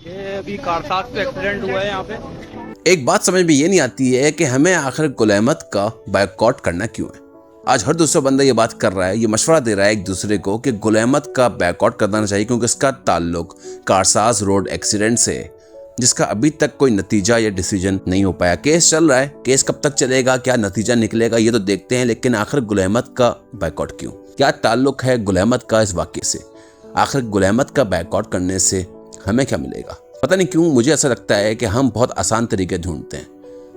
ये अभी कारसाज पे एक्सीडेंट हुआ है यहाँ पे। एक बात समझ में ये नहीं आती है कि हमें आखिर गुल अहमद का बायकॉट करना क्यों है। आज हर दूसरा बंदा ये बात कर रहा है, ये मशवरा दे रहा है एक दूसरे को कि गुल अहमद का बायकॉट करना चाहिए क्योंकि इसका ताल्लुक कारसाज रोड एक्सीडेंट से है, जिसका अभी तक कोई नतीजा या डिसीजन नहीं हो पाया। केस चल रहा है, केस कब तक चलेगा, क्या नतीजा निकलेगा ये तो देखते हैं, लेकिन आखिर गुल अहमद का बायकॉट क्यों, क्या ताल्लुक है गुल अहमद का इस वाक़े से। आखिर गुल अहमद का बायकॉट करने से हमें क्या मिलेगा। पता नहीं क्यों मुझे ऐसा लगता है कि हम बहुत आसान तरीके ढूंढते हैं।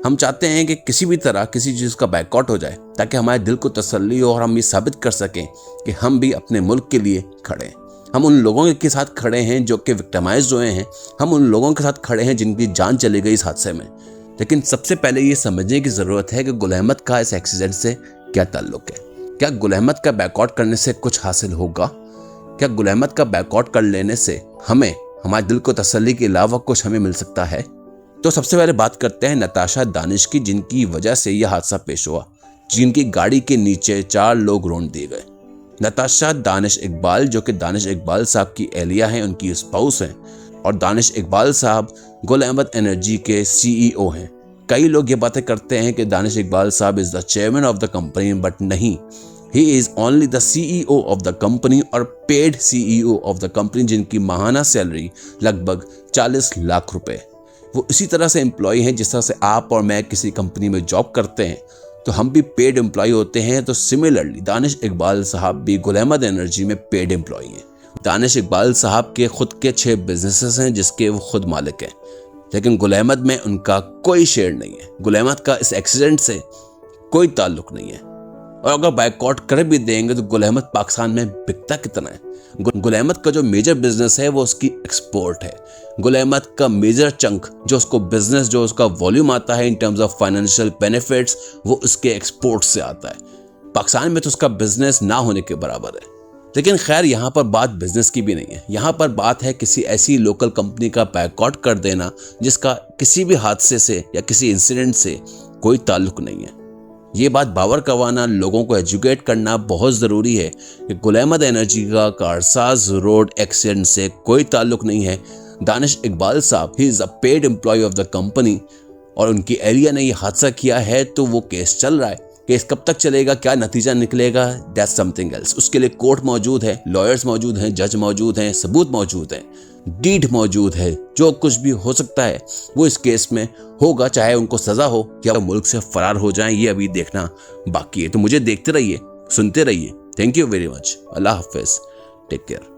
हम चाहते हैं कि किसी भी तरह किसी चीज़ का बायकॉट हो जाए ताकि हमारे दिल को तसल्ली हो और हम ये साबित कर सकें कि हम भी अपने मुल्क के लिए खड़े हैं। हम उन लोगों के साथ खड़े हैं जो कि विक्टिमाइज हुए हैं, हम उन लोगों के साथ खड़े हैं जिनकी जान चली गई इस हादसे में। लेकिन सबसे पहले ये समझने की ज़रूरत है कि गुल अहमद का इस एक्सीडेंट से क्या ताल्लुक है। क्या गुल अहमद का बायकॉट करने से कुछ हासिल होगा? क्या गुल अहमद का बायकॉट कर लेने से हमें हमारे दिल को तसल्ली के अलावा कुछ हमें मिल सकता है? तो सबसे पहले बात करते हैं नताशा दानिश की, जिनकी वजह से यह हादसा पेश हुआ, जिनकी गाड़ी के नीचे 4 लोग रौंद दिए गए। नताशा दानिश इकबाल, जो कि दानिश इकबाल साहब की एहलिया हैं, उनकी स्पाउस हैं, और दानिश इकबाल साहब गुल अहमद एनर्जी के CEO हैं। कई लोग ये बातें करते हैं कि दानिश इकबाल साहब is the chairman of the company, but नहीं, he is only the CEO of the company और paid CEO of the company, जिनकी माहाना सैलरी लगभग 40 लाख रुपए। वो इसी तरह से एम्प्लॉय हैं जिस तरह से आप और मैं किसी कंपनी में जॉब करते हैं तो हम भी पेड एम्प्लॉय होते हैं। तो सिमिलरली दानिश इकबाल साहब भी गुल अहमद एनर्जी में पेड एम्प्लॉय हैं। दानिश इकबाल साहब के खुद के 6 बिजनेसेस हैं जिसके वो खुद मालिक हैं, लेकिन गुल अहमद में उनका कोई शेयर नहीं है। गुल अहमद का इस एक्सीडेंट से कोई ताल्लुक नहीं है, और अगर बायकॉट कर भी देंगे तो गुल अहमद पाकिस्तान में बिकता कितना है। गुल अहमद का जो मेजर बिजनेस है वो उसकी एक्सपोर्ट है। गुल अहमद का मेजर चंक जो उसको बिजनेस, जो उसका वॉल्यूम आता है in terms of financial benefits, वो उसके एक्सपोर्ट से आता है। पाकिस्तान में तो उसका बिजनेस ना होने के बराबर है। लेकिन खैर यहाँ पर बात बिजनेस की भी नहीं है, यहाँ पर बात है किसी ऐसी लोकल कंपनी का बायकॉट कर देना जिसका किसी भी हादसे से या किसी इंसिडेंट से कोई ताल्लुक नहीं है। ये बात बावर करवाना, लोगों को एजुकेट करना बहुत ज़रूरी है कि गुल अहमद एनर्जी का कारसाज रोड एक्सीडेंट से कोई ताल्लुक नहीं है। दानिश इकबाल साहब he is a paid employ of the company, और उनकी एरिया ने ये हादसा किया है तो वो केस चल रहा है। केस कब तक चलेगा, क्या नतीजा निकलेगा, दैट्स समथिंग एल्स। उसके लिए कोर्ट मौजूद है, लॉयर्स मौजूद हैं, जज मौजूद हैं, सबूत मौजूद हैं, डीड मौजूद है। जो कुछ भी हो सकता है वो इस केस में होगा, चाहे उनको सजा हो या मुल्क से फरार हो जाएं, ये अभी देखना बाकी है। तो मुझे देखते रहिए, सुनते रहिए। Thank you very much. अल्लाह हाफिज, टेक केयर।